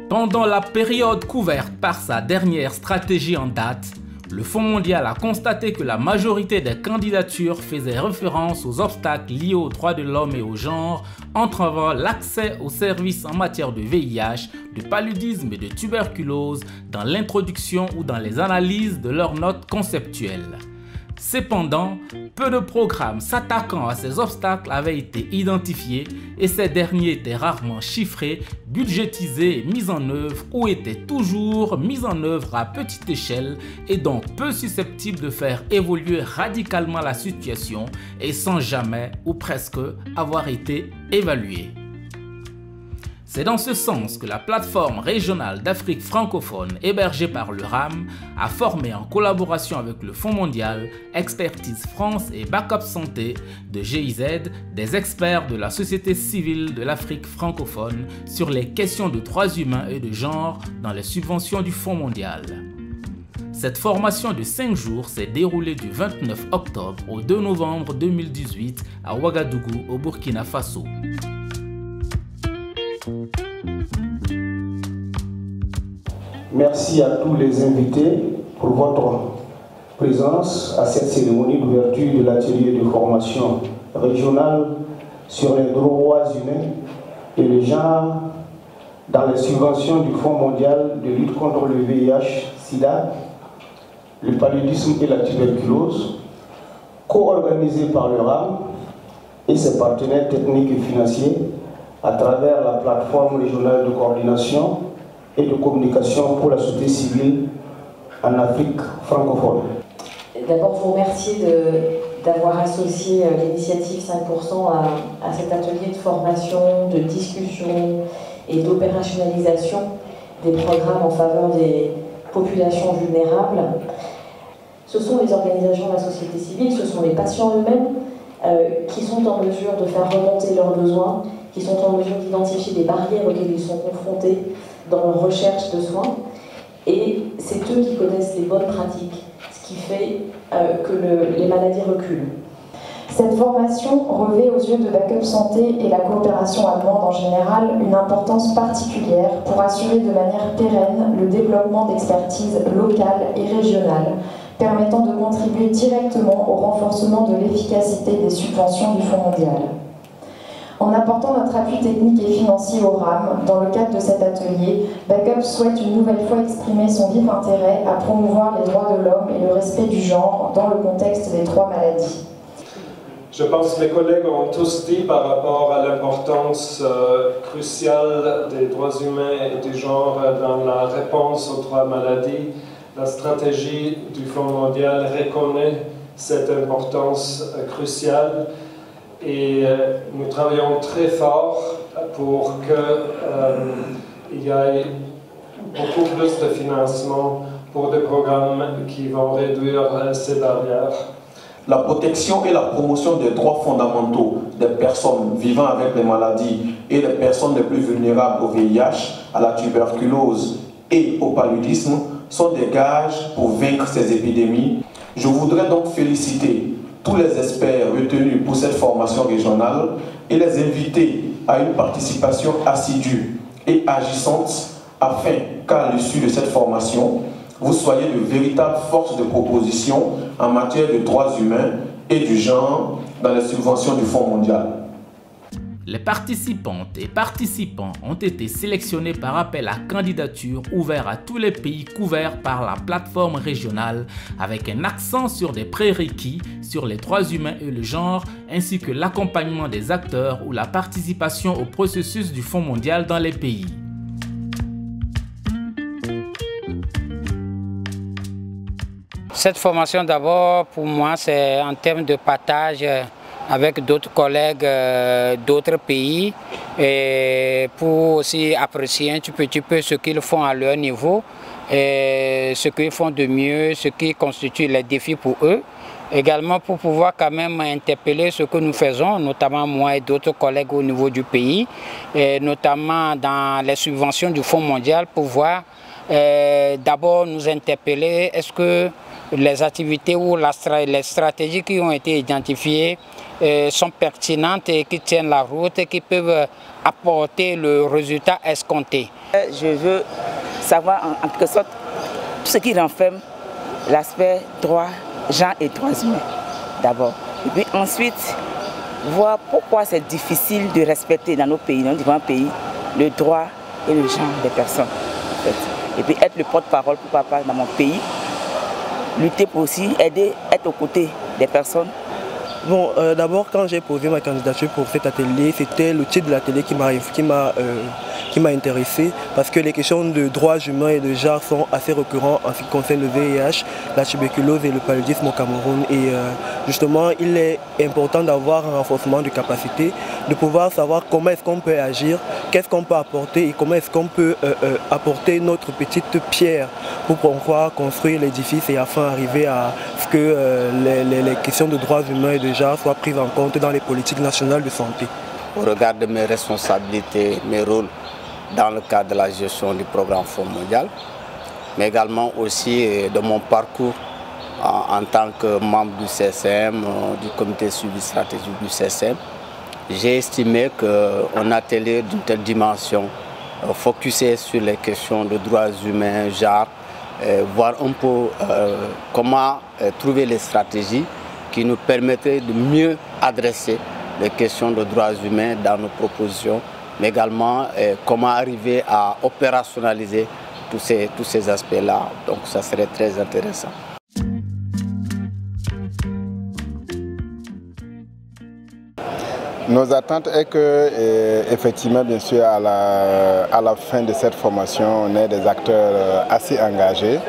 Pendant la période couverte par sa dernière stratégie en date, le Fonds mondial a constaté que la majorité des candidatures faisaient référence aux obstacles liés aux droits de l'homme et au genre, entravant l'accès aux services en matière de VIH, de paludisme et de tuberculose dans l'introduction ou dans les analyses de leurs notes conceptuelles. Cependant, peu de programmes s'attaquant à ces obstacles avaient été identifiés et ces derniers étaient rarement chiffrés, budgétisés et mis en œuvre ou étaient toujours mis en œuvre à petite échelle et donc peu susceptibles de faire évoluer radicalement la situation et sans jamais ou presque avoir été évalués. C'est dans ce sens que la plateforme régionale d'Afrique francophone hébergée par le RAM a formé en collaboration avec le Fonds mondial, Expertise France et Backup Santé de GIZ des experts de la société civile de l'Afrique francophone sur les questions de droits humains et de genre dans les subventions du Fonds mondial. Cette formation de 5 jours s'est déroulée du 29 octobre au 2 novembre 2018 à Ouagadougou au Burkina Faso. Merci à tous les invités pour votre présence à cette cérémonie d'ouverture de l'atelier de formation régionale sur les droits humains et le genre dans les subventions du Fonds mondial de lutte contre le VIH-Sida, le paludisme et la tuberculose, co-organisé par le RAM et ses partenaires techniques et financiers à travers la plateforme régionale de coordination et de communication pour la société civile en Afrique francophone. D'abord, vous remercier d'avoir associé l'initiative 5% à cet atelier de formation, de discussion et d'opérationnalisation des programmes en faveur des populations vulnérables. Ce sont les organisations de la société civile, ce sont les patients eux-mêmes qui sont en mesure de faire remonter leurs besoins, qui sont en mesure d'identifier les barrières auxquelles ils sont confrontés dans leur recherche de soins. Et c'est eux qui connaissent les bonnes pratiques, ce qui fait que les maladies reculent. Cette formation revêt aux yeux de Backup Santé et la coopération allemande en général une importance particulière pour assurer de manière pérenne le développement d'expertise locale et régionale, permettant de contribuer directement au renforcement de l'efficacité des subventions du Fonds mondial. En apportant notre appui technique et financier au RAM, dans le cadre de cet atelier, Backup souhaite une nouvelle fois exprimer son vif intérêt à promouvoir les droits de l'homme et le respect du genre dans le contexte des 3 maladies. Je pense que les collègues ont tous dit par rapport à l'importance cruciale des droits humains et du genre dans la réponse aux 3 maladies. La stratégie du Fonds mondial reconnaît cette importance cruciale. Et nous travaillons très fort pour qu'il y ait beaucoup plus de financement pour des programmes qui vont réduire ces barrières. La protection et la promotion des droits fondamentaux des personnes vivant avec les maladies et des personnes les plus vulnérables au VIH, à la tuberculose et au paludisme sont des gages pour vaincre ces épidémies. Je voudrais donc féliciter tous les experts retenus pour cette formation régionale et les inviter à une participation assidue et agissante afin qu'à l'issue de cette formation, vous soyez de véritables forces de proposition en matière de droits humains et du genre dans les subventions du Fonds mondial. Les participantes et participants ont été sélectionnés par appel à candidature ouvert à tous les pays couverts par la plateforme régionale avec un accent sur des prérequis sur les droits humains et le genre ainsi que l'accompagnement des acteurs ou la participation au processus du Fonds mondial dans les pays. Cette formation d'abord pour moi c'est en termes de partage avec d'autres collègues d'autres pays et pour aussi apprécier un petit peu ce qu'ils font à leur niveau, et ce qu'ils font de mieux, ce qui constitue les défis pour eux. Également pour pouvoir quand même interpeller ce que nous faisons, notamment moi et d'autres collègues au niveau du pays, et notamment dans les subventions du Fonds mondial pour voir d'abord nous interpeller, est-ce que les activités ou les stratégies qui ont été identifiées sont pertinentes et qui tiennent la route et qui peuvent apporter le résultat escompté. Je veux savoir en quelque sorte tout ce qui renferme l'aspect droit, genre et droits humains d'abord. Et puis ensuite, voir pourquoi c'est difficile de respecter dans nos pays, dans différents pays, le droit et le genre des personnes. En fait. Et puis être le porte-parole, pourquoi pas, dans mon pays. Lutter pour aussi aider, être aux côtés des personnes. Bon, d'abord, quand j'ai posé ma candidature pour cet atelier, c'était le titre de l'atelier qui m'a intéressé, parce que les questions de droits humains et de genre sont assez récurrentes en ce qui concerne le VIH, la tuberculose et le paludisme au Cameroun. Et justement, il est important d'avoir un renforcement de capacité, de pouvoir savoir comment est-ce qu'on peut agir, qu'est-ce qu'on peut apporter et comment est-ce qu'on peut apporter notre petite pierre pour pouvoir construire l'édifice et afin d'arriver à ce que les questions de droits humains et de genre soient prises en compte dans les politiques nationales de santé. Au regard de mes responsabilités, mes rôles dans le cadre de la gestion du programme Fonds mondial, mais également aussi de mon parcours en tant que membre du CSM, du comité suivi stratégique du CSM, j'ai estimé qu'un atelier d'une telle dimension, focusé sur les questions de droits humains, genre, voir un peu comment trouver les stratégies qui nous permettraient de mieux adresser les questions de droits humains dans nos propositions, mais également comment arriver à opérationnaliser tous ces aspects-là. Donc ça serait très intéressant. Nos attentes est que, effectivement, bien sûr, à la fin de cette formation, on ait des acteurs assez engagés,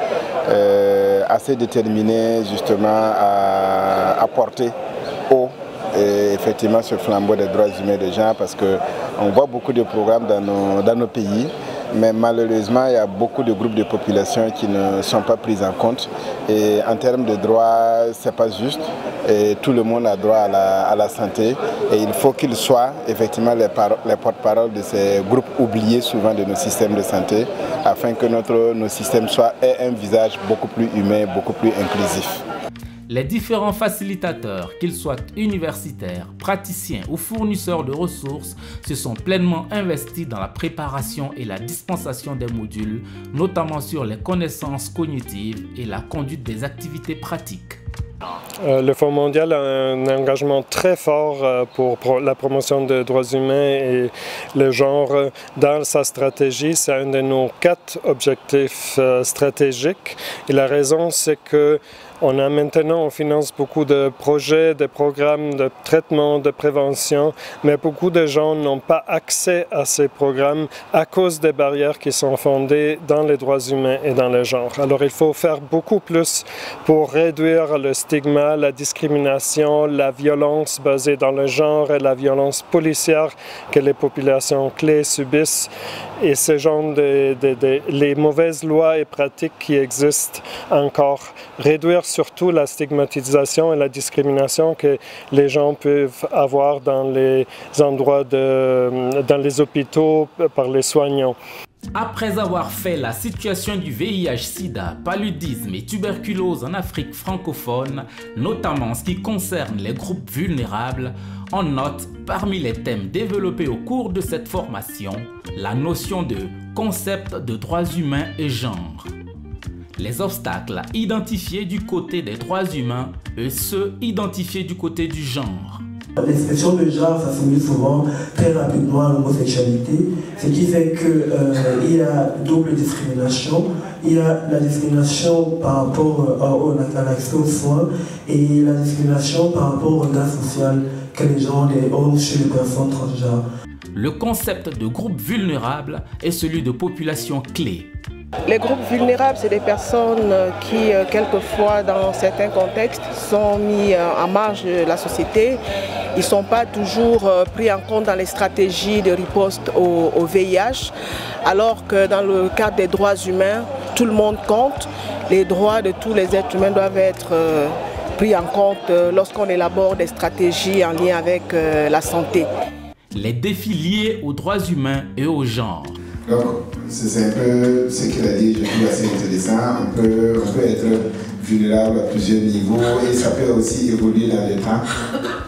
assez déterminés justement à apporter haut effectivement ce flambeau des droits humains des gens, parce qu'on voit beaucoup de programmes dans nos pays, mais malheureusement il y a beaucoup de groupes de population qui ne sont pas pris en compte, et en termes de droits c'est pas juste, et tout le monde a droit à la santé, et il faut qu'ils soient effectivement les porte-parole de ces groupes oubliés souvent de nos systèmes de santé, afin que nos systèmes aient un visage beaucoup plus humain, beaucoup plus inclusif. Les différents facilitateurs, qu'ils soient universitaires, praticiens ou fournisseurs de ressources, se sont pleinement investis dans la préparation et la dispensation des modules, notamment sur les connaissances cognitives et la conduite des activités pratiques. Le Fonds mondial a un engagement très fort pour la promotion des droits humains et le genre dans sa stratégie. C'est un de nos 4 objectifs stratégiques. Et la raison, c'est que on finance beaucoup de projets, de programmes de traitement, de prévention, mais beaucoup de gens n'ont pas accès à ces programmes à cause des barrières qui sont fondées dans les droits humains et dans le genre. Alors il faut faire beaucoup plus pour réduire le stigma, la discrimination, la violence basée dans le genre et la violence policière que les populations clés subissent, et ce genre les mauvaises lois et pratiques qui existent encore. Réduire surtout la stigmatisation et la discrimination que les gens peuvent avoir dans les endroits, dans les hôpitaux par les soignants. Après avoir fait la situation du VIH-Sida, paludisme et tuberculose en Afrique francophone, notamment en ce qui concerne les groupes vulnérables, on note parmi les thèmes développés au cours de cette formation la notion de concept de droits humains et genre. Les obstacles à identifier du côté des droits humains et ceux identifiés du côté du genre. L'expression de genre s'assimile souvent très rapidement à l'homosexualité, ce qui fait qu'il y a double discrimination. Il y a la discrimination par rapport à l'accès aux soins et la discrimination par rapport au regard social que les gens ont chez les personnes transgenres. Le concept de groupe vulnérable est celui de population clé. Les groupes vulnérables, c'est des personnes qui, quelquefois, dans certains contextes, sont mis en marge de la société. Ils ne sont pas toujours pris en compte dans les stratégies de riposte au VIH, alors que dans le cadre des droits humains, tout le monde compte. Les droits de tous les êtres humains doivent être pris en compte lorsqu'on élabore des stratégies en lien avec la santé. Les défis liés aux droits humains et au genre. Donc, c'est un peu ce qu'il a dit, je trouve assez intéressant. On peut être vulnérables à plusieurs niveaux et ça peut aussi évoluer dans le temps.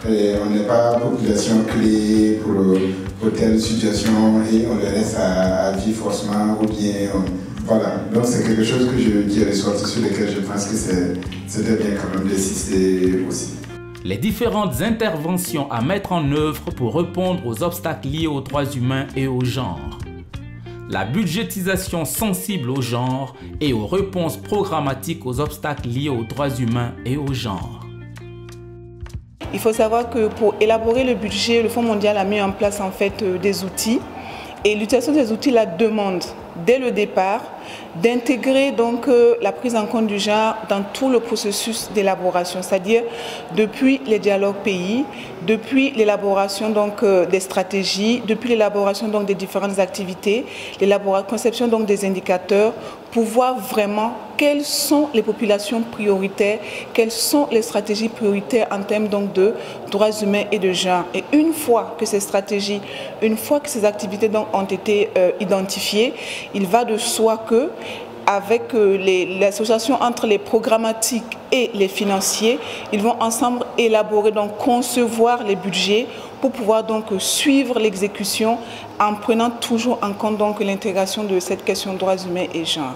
Et on n'est pas population clé pour telle situation et on les laisse à vivre forcément ou bien... voilà, donc c'est quelque chose qui est ressorti sur lequel je pense que c'était bien quand même d'insister aussi. Les différentes interventions à mettre en œuvre pour répondre aux obstacles liés aux droits humains et au genre. La budgétisation sensible au genre et aux réponses programmatiques aux obstacles liés aux droits humains et au genre. Il faut savoir que pour élaborer le budget, le Fonds mondial a mis en place en fait des outils et l'utilisation des outils la demande dès le départ d'intégrer donc la prise en compte du genre dans tout le processus d'élaboration, c'est-à-dire depuis les dialogues pays, depuis l'élaboration donc des stratégies, depuis l'élaboration donc des différentes activités, conception donc des indicateurs pour voir vraiment quelles sont les populations prioritaires, quelles sont les stratégies prioritaires en termes donc de droits humains et de genre. Et une fois que ces stratégies, une fois que ces activités donc ont été identifiées, il va de soi que avec l'association entre les programmatiques et les financiers, ils vont ensemble élaborer, donc concevoir les budgets pour pouvoir donc suivre l'exécution en prenant toujours en compte donc l'intégration de cette question de droits humains et genre.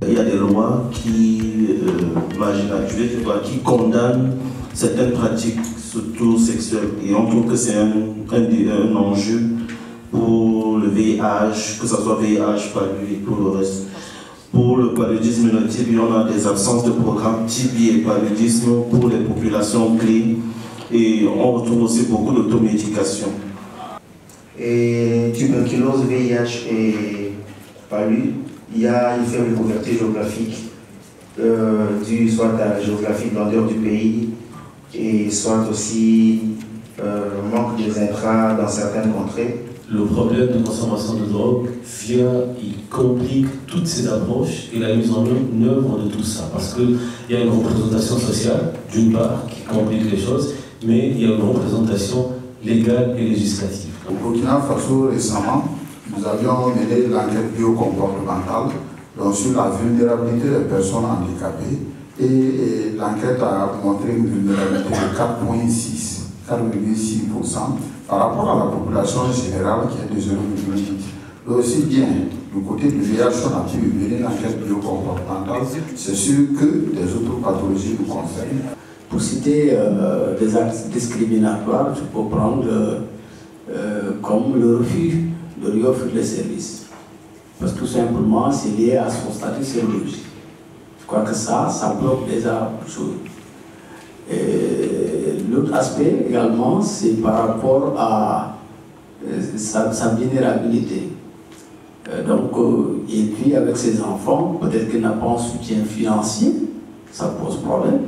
Il y a des lois qui qui condamnent certaines pratiques, surtout sexuelles, et on trouve que c'est un enjeu pour le VIH, que ce soit VIH, palud et tout le reste. Pour le paludisme et le TB, on a des absences de programmes TB et paludisme pour les populations clés et on retrouve aussi beaucoup d'automédication. Et tuberculose, VIH et palud, il y a une faible couverture géographique due soit à la géographie de grandeur du pays et soit aussi manque des intrants dans certaines contrées. Le problème de consommation de drogue vient, il complique toutes ces approches et la mise en œuvre de tout ça. Parce qu'il y a une représentation sociale, d'une part, qui complique les choses, mais il y a une représentation légale et législative. Au Burkina Faso, récemment, nous avions mené l'enquête biocomportementale sur la vulnérabilité des personnes handicapées et l'enquête a montré une vulnérabilité de 4,6%. Par rapport à la population générale qui est de 0,8. Aussi bien du côté du VIH, on a pu mener l'enquête biocomportementale, c'est sûr que des autres pathologies nous concernent. Pour citer des actes discriminatoires, je peux prendre comme le refus de lui offrir les services. Parce que tout simplement, c'est lié à son statut sérologique. Je crois que ça bloque déjà beaucoup de choses. L'autre aspect également, c'est par rapport à sa vulnérabilité. Et puis avec ses enfants, peut-être qu'il n'a pas un soutien financier, ça pose problème.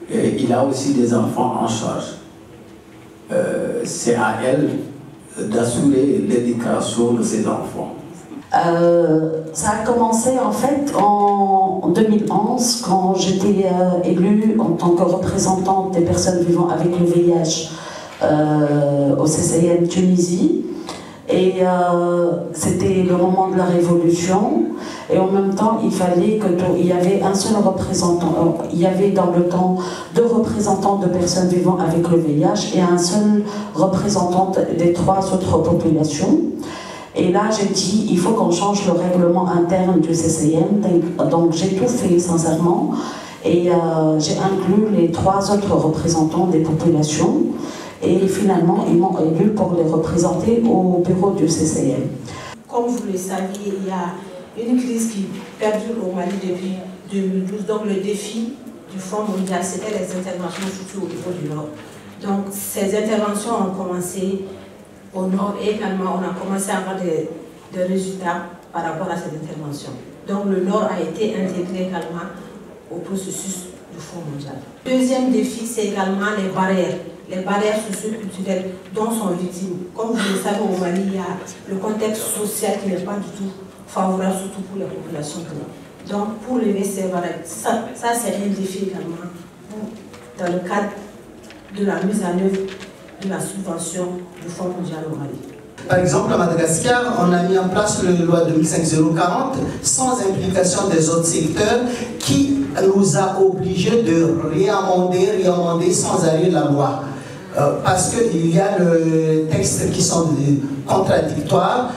Et il a aussi des enfants en charge. C'est à elle d'assurer l'éducation de ses enfants. Ça a commencé en fait en 2011 quand j'étais élue en tant que représentante des personnes vivant avec le VIH au CCIM Tunisie. Et c'était le moment de la révolution et en même temps il fallait qu'il y avait un seul représentant, il y avait dans le temps 2 représentants de personnes vivant avec le VIH et un seul représentant des 3 autres populations. Et là, j'ai dit, il faut qu'on change le règlement interne du CCIM. Donc, j'ai tout fait, sincèrement. Et j'ai inclus les 3 autres représentants des populations. Et finalement, ils m'ont élu pour les représenter au bureau du CCIM. Comme vous le saviez, il y a une crise qui perdure au Mali depuis 2012. Donc, le défi du Fonds mondial, c'était les interventions surtout au niveau du Nord. Donc, ces interventions ont commencé au Nord et également on a commencé à avoir des résultats par rapport à cette intervention. Donc le Nord a été intégré également au processus du Fonds mondial. Deuxième défi, c'est également les barrières socio-culturelles dont sont victimes. Comme vous le savez, au Mali, il y a le contexte social qui n'est pas du tout favorable, surtout pour les populations. Donc pour lever ces barrières, ça c'est un défi également dans le cadre de la mise en œuvre de la subvention du Fonds mondial au Mali. Par exemple, à Madagascar, on a mis en place la loi 2005-040 sans implication des autres secteurs qui nous a obligés de réamender sans arrêt la loi. Parce qu'il y a des textes qui sont contradictoires.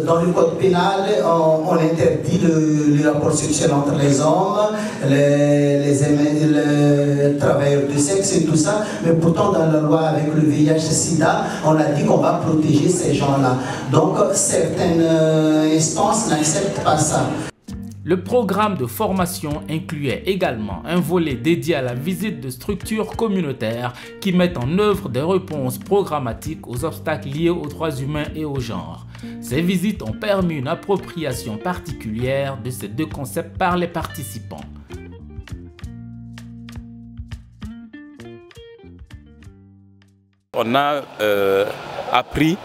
Dans le code pénal, on interdit le rapport sexuel entre les hommes, les travailleurs de sexe et tout ça, mais pourtant dans la loi avec le VIH-Sida, on a dit qu'on va protéger ces gens-là. Donc certaines instances n'acceptent pas ça. Le programme de formation incluait également un volet dédié à la visite de structures communautaires qui mettent en œuvre des réponses programmatiques aux obstacles liés aux droits humains et au genre. Ces visites ont permis une appropriation particulière de ces deux concepts par les participants. On a appris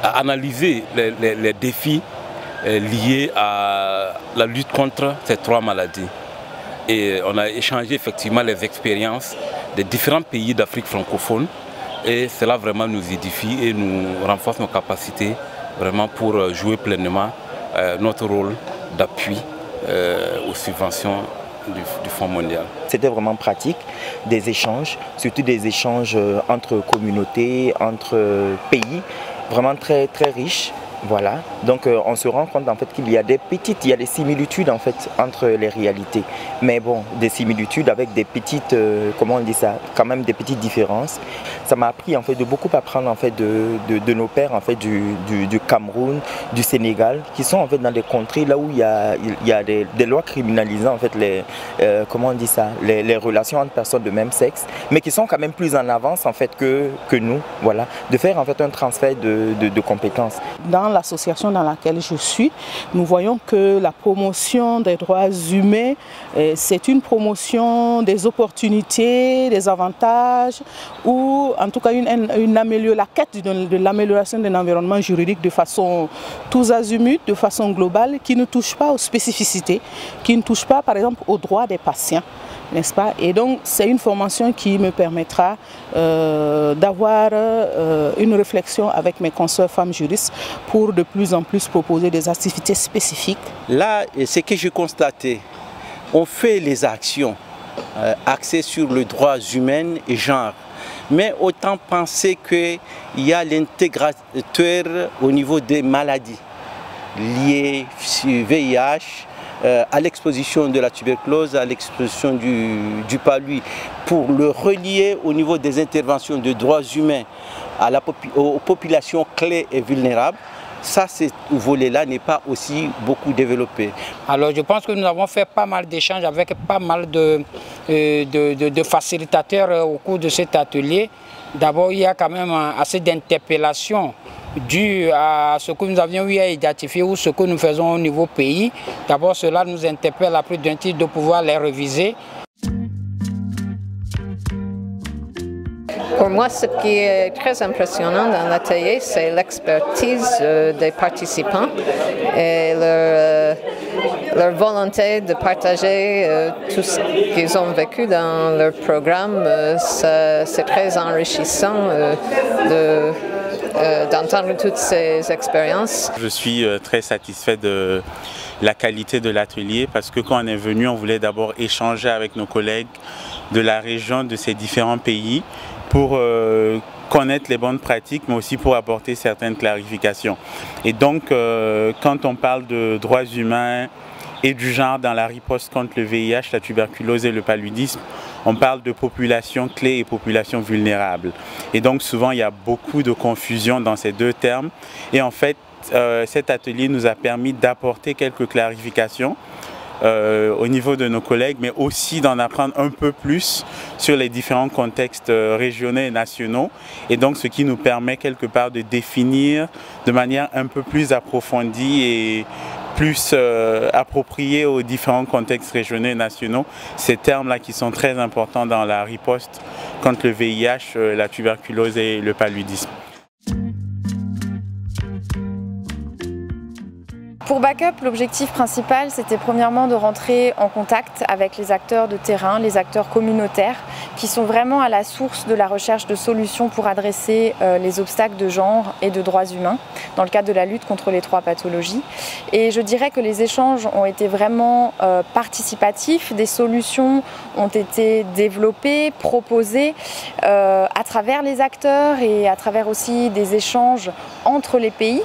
à analyser les défis liés à la lutte contre ces trois maladies. Et on a échangé effectivement les expériences des différents pays d'Afrique francophone et cela vraiment nous édifie et nous renforce nos capacités vraiment pour jouer pleinement notre rôle d'appui aux subventions du Fonds mondial. C'était vraiment pratique, des échanges, surtout des échanges entre communautés, entre pays, vraiment très, très riches. Voilà, donc on se rend compte en fait qu'il y a des similitudes en fait entre les réalités, mais bon, des similitudes avec des petites, comment on dit ça, quand même des petites différences. Ça m'a appris en fait de beaucoup apprendre en fait de nos pairs en fait du Cameroun, du Sénégal, qui sont en fait dans des contrées là où il y a des lois criminalisant en fait comment on dit ça, les relations entre personnes de même sexe, mais qui sont quand même plus en avance en fait que nous, voilà, de faire en fait un transfert de compétences. Dans l'association dans laquelle je suis, nous voyons que la promotion des droits humains, c'est une promotion des opportunités, des avantages, ou en tout cas la quête de l'amélioration d'un environnement juridique de façon tous azimuts, de façon globale, qui ne touche pas aux spécificités, qui ne touche pas par exemple aux droits des patients. N'est-ce pas? Et donc c'est une formation qui me permettra d'avoir une réflexion avec mes consoeurs femmes juristes pour de plus en plus proposer des activités spécifiques. Là, ce que j'ai constaté, on fait les actions axées sur les droits humains et genre, mais autant penser qu'il y a l'intégrateur au niveau des maladies liées au VIH, à l'exposition de la tuberculose, à l'exposition du palud, pour le relier au niveau des interventions de droits humains aux populations clés et vulnérables. Ça, ce volet-là n'est pas aussi beaucoup développé. Alors je pense que nous avons fait pas mal d'échanges avec pas mal de facilitateurs au cours de cet atelier. D'abord, il y a quand même assez d'interpellations dues à ce que nous avions eu à identifier ou ce que nous faisons au niveau pays. D'abord, cela nous interpelle à plus d'un titre de pouvoir les réviser. Pour moi, ce qui est très impressionnant dans l'atelier, c'est l'expertise des participants et leur volonté de partager tout ce qu'ils ont vécu dans leur programme. C'est très enrichissant d'entendre toutes ces expériences. Je suis très satisfait de la qualité de l'atelier parce que quand on est venu, on voulait d'abord échanger avec nos collègues de la région, de ces différents pays, pour connaître les bonnes pratiques, mais aussi pour apporter certaines clarifications. Et donc, quand on parle de droits humains et du genre dans la riposte contre le VIH, la tuberculose et le paludisme, on parle de populations clés et populations vulnérables. Et donc, souvent, il y a beaucoup de confusion dans ces deux termes. Et en fait, cet atelier nous a permis d'apporter quelques clarifications au niveau de nos collègues, mais aussi d'en apprendre un peu plus sur les différents contextes régionaux et nationaux. Et donc, ce qui nous permet quelque part de définir de manière un peu plus approfondie et plus appropriée aux différents contextes régionaux et nationaux, ces termes-là qui sont très importants dans la riposte contre le VIH, la tuberculose et le paludisme. Pour Backup, l'objectif principal, c'était premièrement de rentrer en contact avec les acteurs de terrain, les acteurs communautaires qui sont vraiment à la source de la recherche de solutions pour adresser les obstacles de genre et de droits humains dans le cadre de la lutte contre les 3 pathologies. Et je dirais que les échanges ont été vraiment participatifs, des solutions ont été développées, proposées à travers les acteurs et à travers aussi des échanges entre les pays.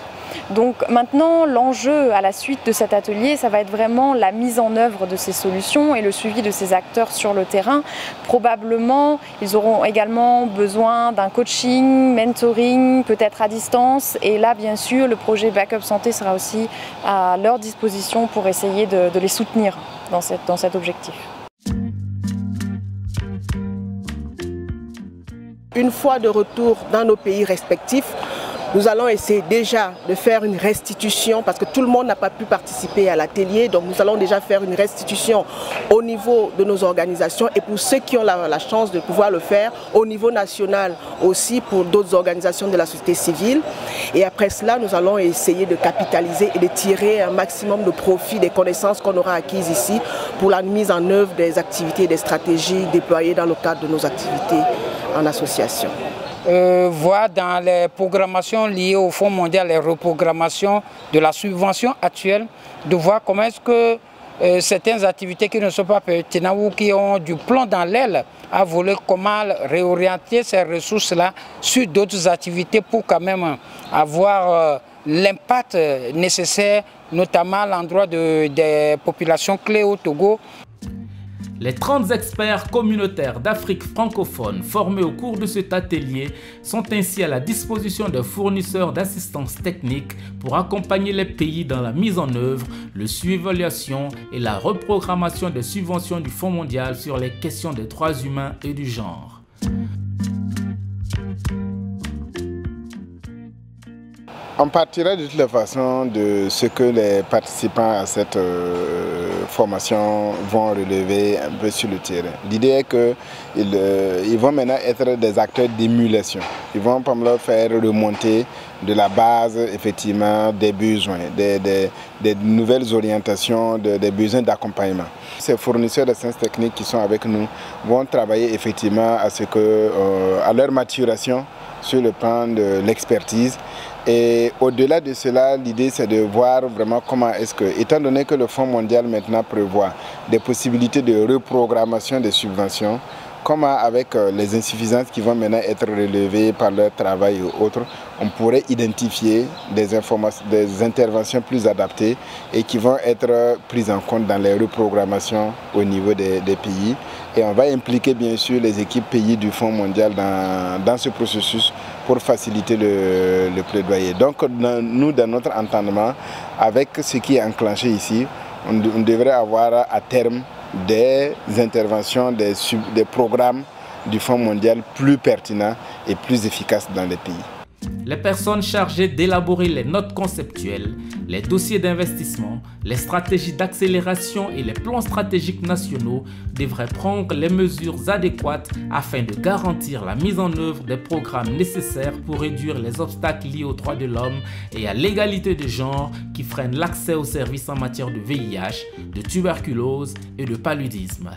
Donc maintenant, l'enjeu à la suite de cet atelier, ça va être vraiment la mise en œuvre de ces solutions et le suivi de ces acteurs sur le terrain. Probablement, ils auront également besoin d'un coaching, mentoring, peut-être à distance. Et là, bien sûr, le projet Backup Santé sera aussi à leur disposition pour essayer de les soutenir dans cet objectif. Une fois de retour dans nos pays respectifs, nous allons essayer déjà de faire une restitution parce que tout le monde n'a pas pu participer à l'atelier. Donc nous allons déjà faire une restitution au niveau de nos organisations et pour ceux qui ont la chance de pouvoir le faire au niveau national aussi pour d'autres organisations de la société civile. Et après cela, nous allons essayer de capitaliser et de tirer un maximum de profit des connaissances qu'on aura acquises ici pour la mise en œuvre des activités et des stratégies déployées dans le cadre de nos activités en association. Voir dans les programmations liées au Fonds mondial, les reprogrammations de la subvention actuelle, de voir comment est-ce que certaines activités qui ne sont pas pertinentes ou qui ont du plomb dans l'aile, à voler comment réorienter ces ressources-là sur d'autres activités pour quand même avoir l'impact nécessaire, notamment à l'endroit des populations clés au Togo. Les 30 experts communautaires d'Afrique francophone formés au cours de cet atelier sont ainsi à la disposition des fournisseurs d'assistance technique pour accompagner les pays dans la mise en œuvre, le suivi, l'évaluation et la reprogrammation des subventions du Fonds mondial sur les questions des droits humains et du genre. On partira de toutes les façons de ce que les participants à cette formation vont relever un peu sur le terrain. L'idée est qu'ils vont maintenant être des acteurs d'émulation. Ils vont par exemple faire remonter de la base effectivement des besoins, des nouvelles orientations, des besoins d'accompagnement. Ces fournisseurs d'assistance technique qui sont avec nous vont travailler effectivement à ce que, à leur maturation sur le plan de l'expertise. Et au-delà de cela, l'idée c'est de voir vraiment comment est-ce que, étant donné que le Fonds mondial maintenant prévoit des possibilités de reprogrammation des subventions, comment avec les insuffisances qui vont maintenant être relevées par leur travail et autres, on pourrait identifier des interventions plus adaptées et qui vont être prises en compte dans les reprogrammations au niveau des pays. Et on va impliquer bien sûr les équipes pays du Fonds mondial dans ce processus pour faciliter le plaidoyer. Donc nous, dans notre entendement, avec ce qui est enclenché ici, on devrait avoir à terme des interventions, des programmes du Fonds mondial plus pertinents et plus efficaces dans les pays. Les personnes chargées d'élaborer les notes conceptuelles, les dossiers d'investissement, les stratégies d'accélération et les plans stratégiques nationaux devraient prendre les mesures adéquates afin de garantir la mise en œuvre des programmes nécessaires pour réduire les obstacles liés aux droits de l'homme et à l'égalité de genre qui freinent l'accès aux services en matière de VIH, de tuberculose et de paludisme.